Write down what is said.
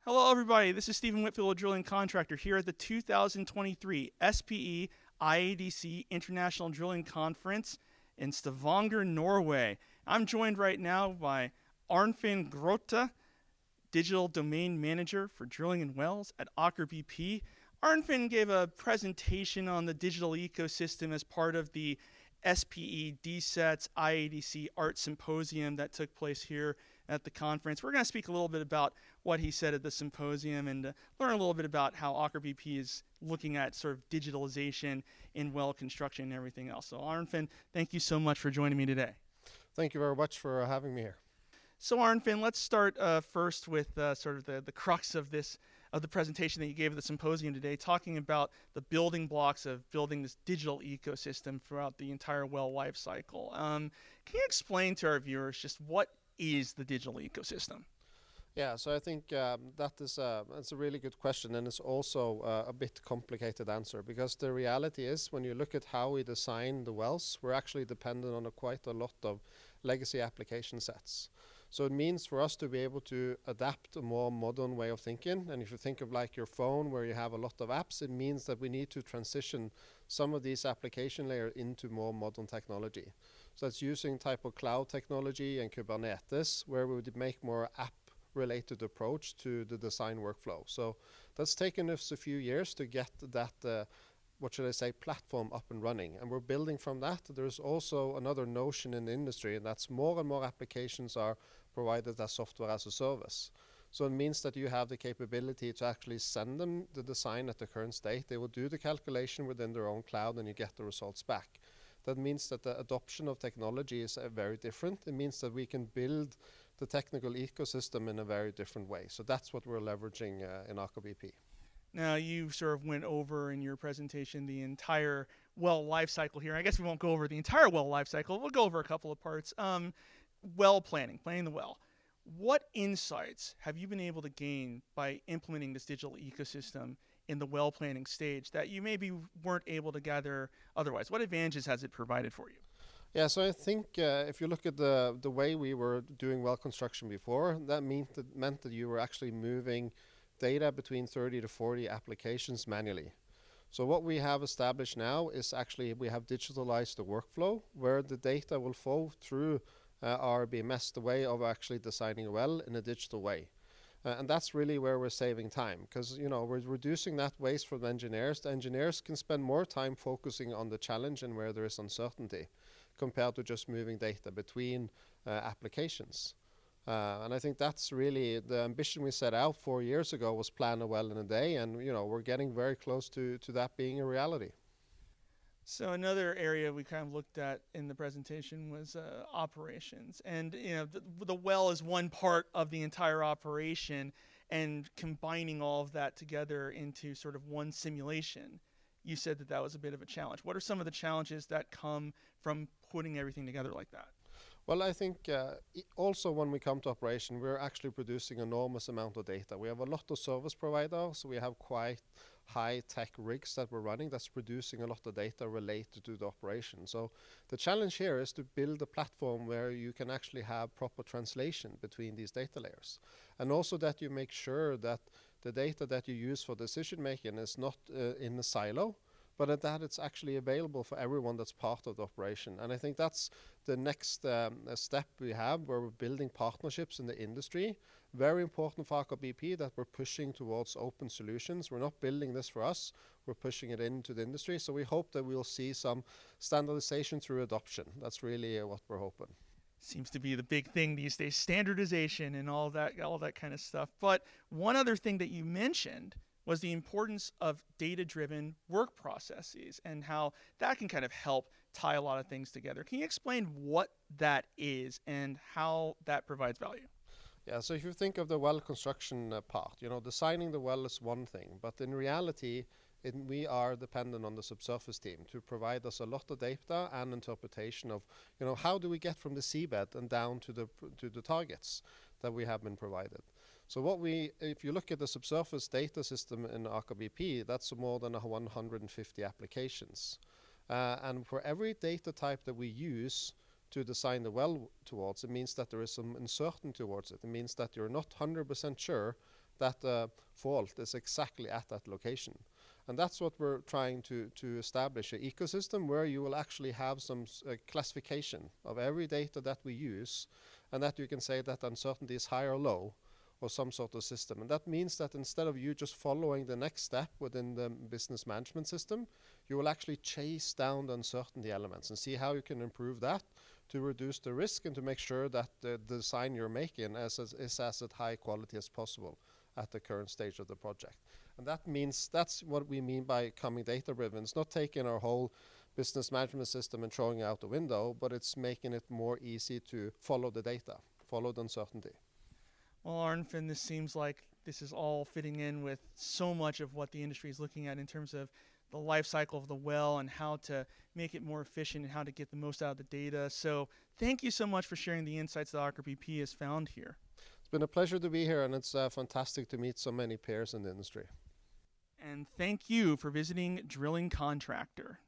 Hello, everybody. This is Stephen Whitfield, a drilling contractor, here at the 2023 SPE IADC International Drilling Conference in Stavanger, Norway. I'm joined right now by Arnfinn Grøtte, Digital Domain Manager for Drilling and Wells at Aker BP. Arnfinn gave a presentation on the digital ecosystem as part of the SPE DSET's IADC Art Symposium that took place here at the conference. We're going to speak a little bit about what he said at the symposium and learn a little bit about how Aker BP is looking at sort of digitalization in well construction and everything else. So Arnfinn, thank you so much for joining me today. Thank you very much for having me here. So Arnfinn, let's start first with sort of the crux of the presentation that you gave at the symposium today, talking about the building blocks of building this digital ecosystem throughout the entire well life cycle. Can you explain to our viewers just what is the digital ecosystem? Yeah, so I think that's a really good question, and it's also a bit complicated answer, because the reality is when you look at how we design the wells, we're actually dependent on quite a lot of legacy application sets. So it means for us to be able to adapt a more modern way of thinking. And if you think of like your phone where you have a lot of apps, it means that we need to transition some of these application layers into more modern technology. So that's using type of cloud technology and Kubernetes, where we would make more app-related approach to the design workflow. So that's taken us a few years to get that what should I say, platform up and running. And we're building from that. There's also another notion in the industry, and that's more and more applications are provided as software as a service. So it means that you have the capability to actually send them the design at the current state. They will do the calculation within their own cloud, and you get the results back. That means that the adoption of technology is very different. It means that we can build the technical ecosystem in a very different way. So that's what we're leveraging in Aker BP. Now, you sort of went over in your presentation the entire well life cycle here. I guess we won't go over the entire well life cycle. We'll go over a couple of parts. Well planning the well. What insights have you been able to gain by implementing this digital ecosystem in the well planning stage that you maybe weren't able to gather otherwise? What advantages has it provided for you? Yeah, so I think if you look at the way we were doing well construction before, that meant that you were actually moving data between 30 to 40 applications manually. So what we have established now is actually we have digitalized the workflow where the data will flow through our BMS, the way of actually designing a well in a digital way. And that's really where we're saving time, because we're reducing that waste from engineers. The engineers can spend more time focusing on the challenge and where there is uncertainty compared to just moving data between applications. And I think that's really the ambition we set out 4 years ago, was plan a well in a day, and we're getting very close to that being a reality. So another area we kind of looked at in the presentation was operations, and the well is one part of the entire operation, and combining all of that together into sort of one simulation. You said that was a bit of a challenge. What are some of the challenges that come from putting everything together like that? Well, I think also when we come to operation, we're actually producing enormous amount of data. We have a lot of service providers, so we have quite high-tech rigs that we're running that's producing a lot of data related to the operation. So the challenge here is to build a platform where you can actually have proper translation between these data layers. And also that you make sure that the data that you use for decision making is not in a silo, but that it's actually available for everyone that's part of the operation. And I think that's the next step we have, where we're building partnerships in the industry. Very important for Aker BP that we're pushing towards open solutions. We're not building this for us, we're pushing it into the industry. So we hope that we'll see some standardization through adoption. That's really what we're hoping. Seems to be the big thing these days, standardization and all that kind of stuff. But one other thing that you mentioned was the importance of data-driven work processes and how that can kind of help tie a lot of things together. Can you explain what that is and how that provides value? Yeah, so if you think of the well construction part, designing the well is one thing, but in reality, we are dependent on the subsurface team to provide us a lot of data and interpretation of, how do we get from the seabed and down to the targets that we have been provided. So if you look at the subsurface data system in Aker BP, that's more than 150 applications. And for every data type that we use to design the well towards, it means that there is some uncertainty towards it. It means that you're not 100% sure that fault is exactly at that location. And that's what we're trying to establish, an ecosystem where you will actually have some classification of every data that we use, and that you can say that uncertainty is high or low, or some sort of system. And that means that instead of you just following the next step within the business management system, you will actually chase down the uncertainty elements and see how you can improve that to reduce the risk and to make sure that the design you're making is as at high quality as possible at the current stage of the project. And that means, that's what we mean by coming data-driven. It's not taking our whole business management system and throwing it out the window, but it's making it more easy to follow the data, follow the uncertainty. Well, Arnfinn, this seems like this is all fitting in with so much of what the industry is looking at in terms of the life cycle of the well and how to make it more efficient and how to get the most out of the data. So thank you so much for sharing the insights that Aker BP has found here. It's been a pleasure to be here, and it's fantastic to meet so many peers in the industry. And thank you for visiting Drilling Contractor.